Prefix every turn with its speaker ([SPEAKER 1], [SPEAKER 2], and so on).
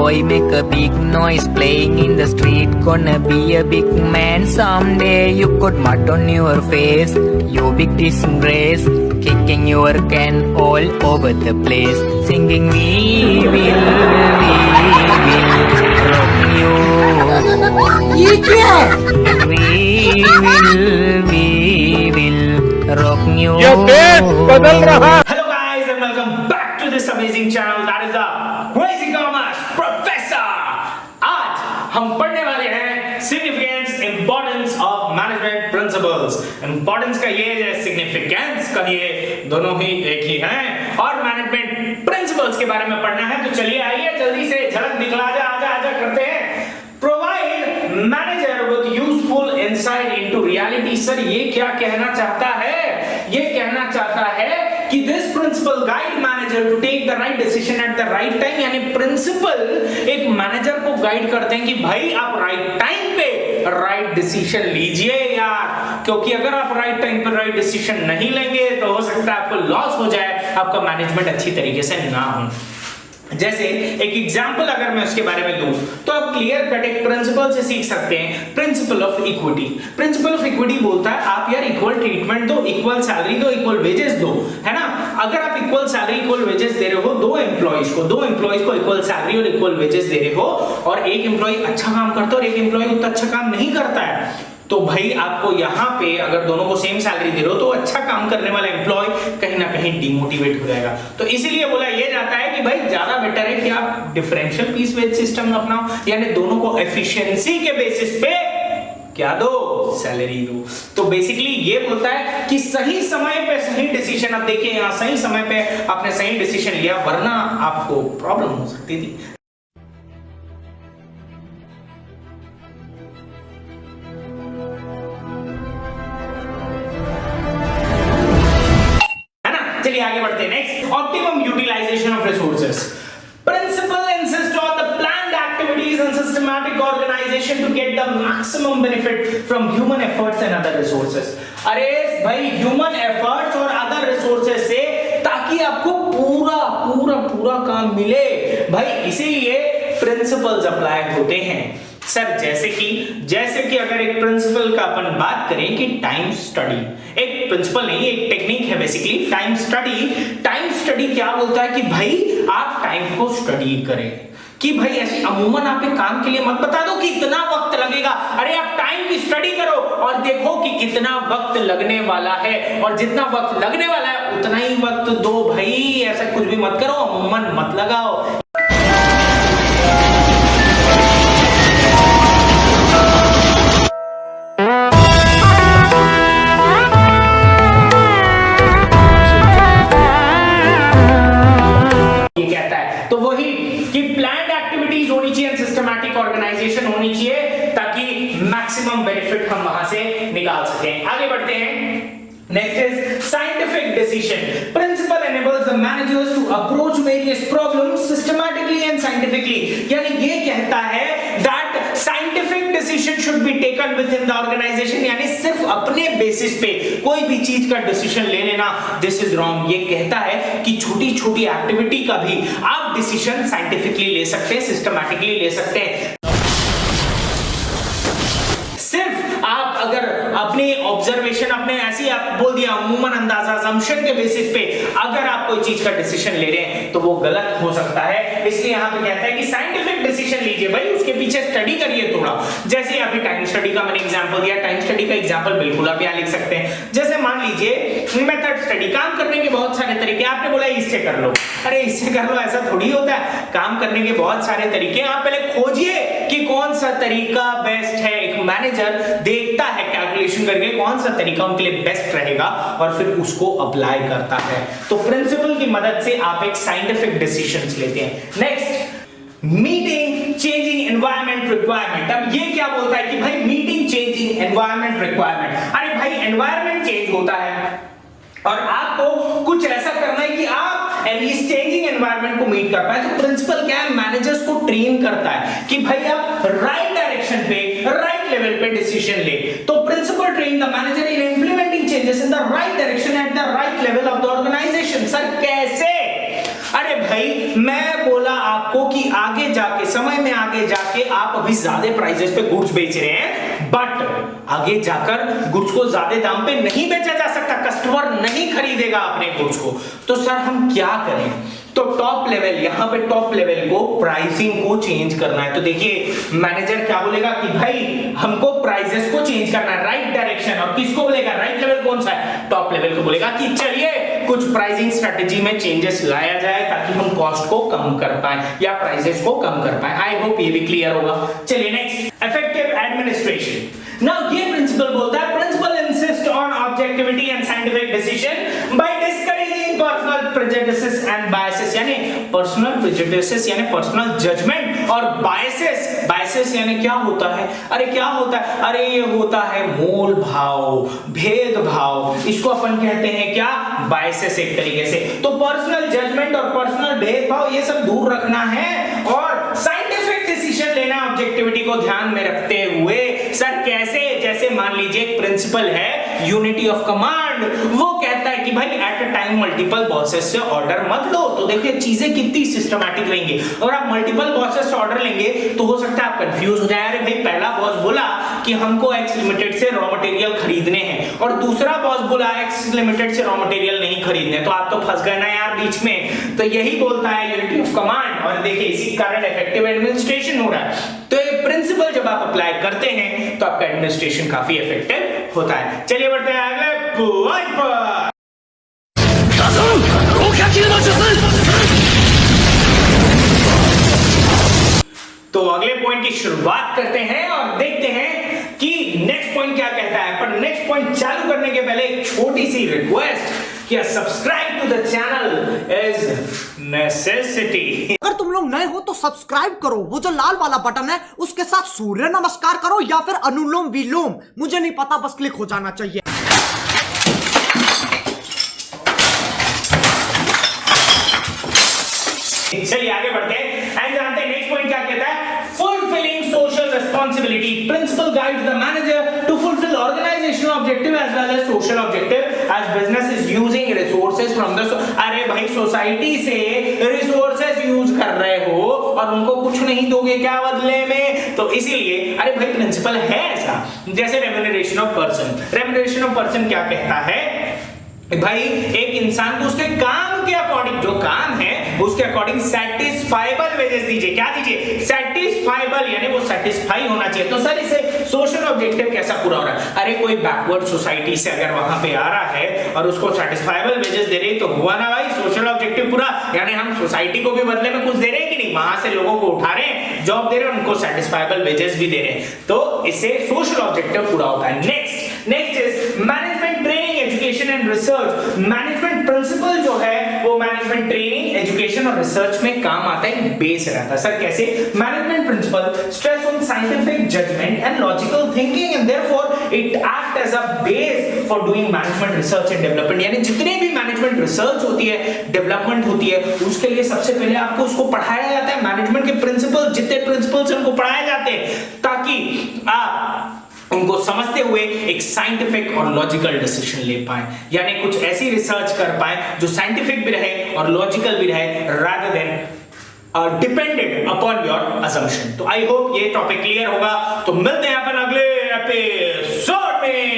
[SPEAKER 1] boy make a big noise playing in the street. Gonna be a big man someday. You got mud on your face, you big disgrace. Kicking your can all over the place. Singing we will rock you.
[SPEAKER 2] ये क्या है?
[SPEAKER 1] We will rock you.
[SPEAKER 3] ये देश बदल रहा है।
[SPEAKER 4] Hello guys and welcome back to this amazing channel that is the Crazy Commerce Professor. आज हम पढ़ने वाले हैं Significance Importance of Management Principles. Importance का ये है, Significance का ये दोनों ही एक ही हैं और Management Principles के बारे में पढ़ना है। तो चलिए आइए जल्दी से झलक दिखला आजा करते हैं। Provide manager with useful insight into reality. Sir ये क्या कहना चाहता है? ये कहना चाहता है कि this principle guide manager to take the right decision at the right time. यानी प्रिंसिपल एक मैनेजर को गाइड करते हैं कि भाई आप राइट टाइम पे राइट डिसीजन लीजिए यार, क्योंकि अगर आप राइट टाइम पे राइट डिसीजन नहीं लेंगे तो हो सकता है आपको लॉस हो जाए, आपका मैनेजमेंट अच्छी तरीके से ना हो। जैसे एक एग्जांपल अगर मैं उसके बारे में दूं तो आप क्लियर कट एक प्रिंसिपल से सीख सकते हैं, principle of equity. Principle of equity बोलता है आप यार इक्वल ट्रीटमेंट दो, इक्वल सैलरी दो, इक्वल वेजेस दो, है ना। अगर आप इक्वल सैलरी इक्वल वेजेस दे रहे हो दो एम्प्लॉइज को इक्वल सैलरी और इक्वल वेजेस दे रहे हो और एक एम्प्लॉय अच्छा काम करता है और एक एम्प्लॉय उतना अच्छा काम नहीं करता है, तो भाई आपको यहाँ पे अगर दोनों को सेम सैलरी दे रहे हो तो अच्छा काम करने वाला एम्प्लॉय कहीं ना कहीं डिमोटिवेट हो जाएगा। तो इसीलिए बोला ये जाता है कि भाई ज्यादा बेटर है कि आप डिफरेंशियल पीस वेज सिस्टम अपनाओ, यानी दोनों को एफिशिएंसी के बेसिस पे क्या दो, सैलरी दो। तो बेसिकली ये बोलता है कि सही समय पे सही डिसीजन। अब देखिए यहाँ सही समय पे आपने सही डिसीजन लिया, वरना आपको प्रॉब्लम हो सकती थी। आगे बढ़ते हैं। Next, optimum utilization of resources. Principle insist on the planned activities and systematic organization to get the maximum benefit from human efforts and other resources. अरे भाई ह्यूमन एफर्ट्स और अदर रिसोर्सेज से ताकि आपको पूरा काम मिले भाई, इसीलिए प्रिंसिपल्स अप्लाई होते हैं। सर जैसे कि अगर एक प्रिंसिपल का अपन बात करें कि टाइम स्टडी, एक प्रिंसिपल नहीं एक टेक्निक है बेसिकली टाइम स्टडी क्या बोलता है कि भाई आप टाइम को स्टडी करें, कि भाई ऐसे अमूमन आप एक काम के लिए मत बता दो कि इतना वक्त लगेगा, अरे आप टाइम की स्टडी करो और देखो कि कितना वक्त लगने वाला है और जितना वक्त लगने वाला है उतना ही वक्त दो भाई, ऐसा कुछ भी मत करो, अमूमन मत लगाओ। ऑर्गेनाइजेशन होनी चाहिए ताकि मैक्सिमम बेनिफिट हम वहां से निकाल सकें। आगे बढ़ते हैं। Next is scientific decision. Principle enables the managers to approach various problems systematically and scientifically। यानी ये कहता है that scientific decision should be taken within the organization, यानी सिर्फ अपने बेसिस पे कोई भी चीज का डिसीजन ले लेना दिस इज रॉन्ग। ये कहता है कि छोटी छोटी एक्टिविटी का भी आप डिसीजन साइंटिफिकली ले सकते हैं, सिस्टमैटिकली ले सकते हैं। सिर्फ आप अगर अपनी ऑब्जर्वेशन अपने ऐसी आप बोल दिया अमूमन अंदाजा असम्पशन के बेसिस पे अगर आप कोई चीज का डिसीजन ले रहे हैं तो वो गलत हो सकता है। इसलिए यहां पे कहता है कि साइंटिफिक डिसीजन लीजिए भाई, उसके पीछे स्टडी करिए थोड़ा। जैसे अभी टाइम स्टडी का मैंने एग्जांपल दिया, टाइम स्टडी का एग्जांपल बिल्कुल आप यहां लिख सकते हैं। जैसे मान लीजिए मेथड स्टडी, काम करने के बहुत सारे तरीके, आपने बोला इससे कर लो, अरे इससे कर लो, ऐसा थोड़ी होता है। काम करने के बहुत सारे तरीके, आप पहले खोजिए कि कौन सा तरीका बेस्ट है। एक मैनेजर देखता है कैलकुलेशन करके कौन सा तरीका उनके लिए बेस्ट रहेगा और फिर उसको अप्लाई करता है। तो प्रिंसिपल की मदद से आप एक साइंटिफिक डिसीजंस लेते हैं। Next, meeting changing environment requirement. अब ये क्या बोलता है कि भाई मीटिंग चेंजिंग एनवायरनमेंट रिक्वायरमेंट। अरे भाई एनवायरनमेंट चेंज होता है और आपको कुछ ऐसा करना है कि आप इस चेंजिंग एनवायरनमेंट को मीट कर पाए। तो प्रिंसिपल क्या है, मैनेजर्स को ट्रेन करता है कि भाई आप राइट डायरेक्शन पे राइट लेवल पे डिसीजन ले। तो principle train the manager in implementing changes in the right direction at the right level of the organization. Sir कैसे? अरे भाई मैं बोला आपको कि आगे जाके, समय में आगे जाके आप अभी ज्यादा प्राइसेस पे गुड्स बेच रहे हैं, बट आगे जाकर गुड्स को ज्यादा दाम पे नहीं बेचा जा सकता, कस्टमर नहीं खरीदेगा अपने गुड्स को। तो सर हम क्या करें? तो टॉप लेवल, यहां पे टॉप लेवल को प्राइसिंग को चेंज करना है। तो देखिए मैनेजर क्या बोलेगा कि भाई हमको प्राइसेस को चेंज करना है, राइट डायरेक्शन। और किसको बोलेगा? राइट लेवल कौन सा है? टॉप लेवल को बोलेगा कि चलिए कुछ प्राइसिंग स्ट्रेटेजी में चेंजेस लाया जाए ताकि हम कॉस्ट को कम कर पाए या प्राइसेस को कम कर पाए। आई होप ये भी क्लियर होगा। चलिए नेक्स्ट, इफेक्टिव एडमिनिस्ट्रेशन। नाउ ये प्रिंसिपल बोलता है, principle insist on objectivity and scientific decision by discouraging personal prejudices and biases. यानी पर्सनल प्रेजुडिसेस यानी पर्सनल जजमेंट और बायसेस। बायसेस यानी क्या होता है? अरे क्या होता है? अरे ये होता है मोल भाव, भेदभाव, इसको अपन कहते हैं क्या? बायसेस एक तरीके से। तो पर्सनल जजमेंट और पर्सनल भेदभाव ये सब दूर रखना है और साइंटिफिक डिसीजन लेना ऑब्जेक्टिविटी को ध्यान में रखते हुए। सर कैसे? जैसे मान लीजिए एक प्रिंसिपल है यूनिटी ऑफ कमांड, वो कहता है कि भाई at a time multiple bosses से ऑर्डर मत लो। तो देखिए चीजें कितनी सिस्टमैटिक रहेंगी। और आप मल्टीपल बॉसेस से ऑर्डर लेंगे तो हो सकता है आप कंफ्यूज हो जाए, अरे भाई पहला बॉस बोला कि हमको एक्स लिमिटेड से रॉ मटेरियल खरीदने हैं और दूसरा बॉस बोला एक्स लिमिटेड से रॉ मटेरियल नहीं खरीदने, तो आप तो फंस गए ना यार बीच में। तो यही बोलता है यूनिटी ऑफ कमांड। और देखिए इसी कारण इफेक्टिव एडमिनिस्ट्रेशन हो रहा है। तो ये प्रिंसिपल जब आप अप्लाई करते हैं तो आपका एडमिनिस्ट्रेशन काफी इफेक्टिव होता है। चलिए बढ़ते हैं अगले पॉइंट पर। तो अगले पॉइंट की शुरुआत करते हैं और देखते हैं कि नेक्स्ट पॉइंट क्या कहता है। पर नेक्स्ट पॉइंट चालू करने के पहले एक छोटी सी रिक्वेस्ट कि subscribe to the channel is necessity.
[SPEAKER 2] अगर तुम लोग नए हो तो सब्सक्राइब करो, वो जो लाल वाला बटन है उसके साथ सूर्य नमस्कार करो या फिर अनुलोम विलोम, मुझे नहीं पता, बस क्लिक हो जाना चाहिए।
[SPEAKER 4] चलिए आगे बढ़ते हैं एंड जानते हैं नेक्स्ट पॉइंट क्या कहता है। Fulfilling social responsibility, principle guides the manager to fulfil organizational objective as well as social objective as business is using resources from the. अरे भाई सोसाइटी से रिसोर्सेज यूज कर रहे हो और उनको कुछ नहीं दोगे क्या बदले में? तो इसीलिए अरे भाई प्रिंसिपल है ऐसा। जैसे remuneration of person, remuneration of person क्या कहता है? भाई एक इंसान को उसके काम के अकॉर्डिंग, जो काम है उसके अकॉर्डिंग सैटिस्फाइबल वेजेस दीजिए। क्या दीजिए? सैटिस्फाइबल, यानी वो सैटिस्फाई होना चाहिए। तो सर इसे सोशल ऑब्जेक्टिव कैसा पूरा हो रहा है? अरे कोई बैकवर्ड सोसाइटी से अगर वहां पे आ रहा है और उसको सैटिस्फाइबल वेजेस दे रहे तो हुआ ना भाई सोशल ऑब्जेक्टिव पूरा। यानी हम सोसाइटी को भी बदले में कुछ दे रहे हैं कि नहीं? वहां से लोगों को उठा रहे हैं, जॉब दे रहे हैं, उनको सैटिस्फाइबल वेजेस भी दे रहे हैं, तो इससे सोशल ऑब्जेक्टिव पूरा होता है। Next is management training education and research. Management principle जो है वो मैनेजमेंट ट्रेनिंग एजुकेशन और रिसर्च में काम आता है, बेस रहता है। सर कैसे? Management principle stress on scientific judgment and logical thinking and therefore it act as a base for doing management research and development. यानी जितने भी मैनेजमेंट रिसर्च होती है, डेवलपमेंट होती है, उसके लिए सबसे पहले आपको उसको पढ़ाया जाता है। मैनेजमेंट के प्रिंसिपल, जितने प्रिंसिपल्स उनको पढ़ाए जाते हैं ताकि आप उनको समझते हुए एक साइंटिफिक और लॉजिकल डिसीजन ले पाए, यानी कुछ ऐसी रिसर्च कर पाए जो साइंटिफिक भी रहे और लॉजिकल भी रहे, rather than dependent upon your assumption। तो आई होप ये टॉपिक क्लियर होगा। तो मिलते हैं अपन अगले एपिसोड में।